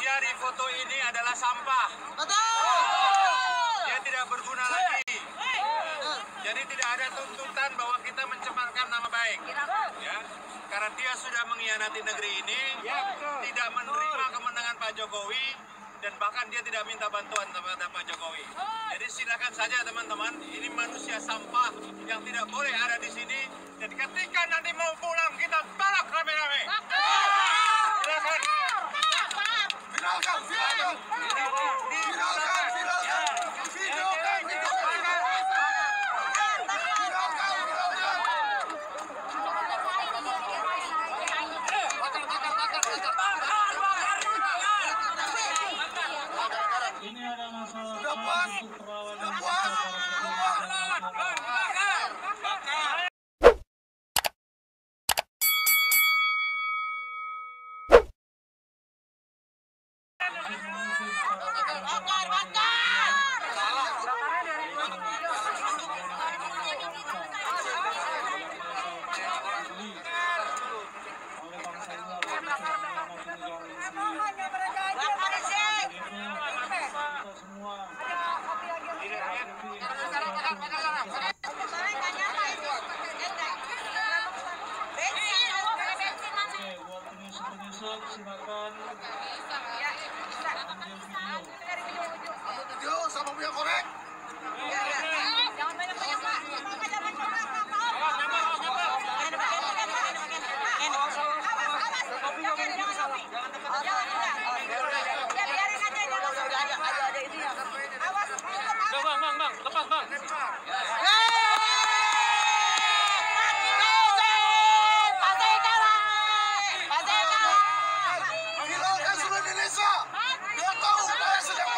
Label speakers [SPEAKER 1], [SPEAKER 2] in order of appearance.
[SPEAKER 1] dia di foto ini adalah sampah. Dia tidak berguna lagi. Jadi tidak ada tuntutan bahwa kita mencemarkan nama baik. Ya, karena dia sudah mengkhianati negeri ini, tidak menerima kemenangan Pak Jokowi, dan bahkan dia tidak minta bantuan kepada Pak Jokowi. Jadi silakan saja teman-teman, ini manusia sampah yang tidak boleh ada di sini. Jadi ketika nanti mau pulang kita balak rame-rame. Silakan.
[SPEAKER 2] Ini ada masalah untuk perawanan. Silakan.
[SPEAKER 3] Video sama punya korek.
[SPEAKER 4] Jangan banyak-banyak, Pak.
[SPEAKER 1] Bang, lepas bang.
[SPEAKER 3] Hilangkan seluruh Indonesia. Dia tahu saya sedang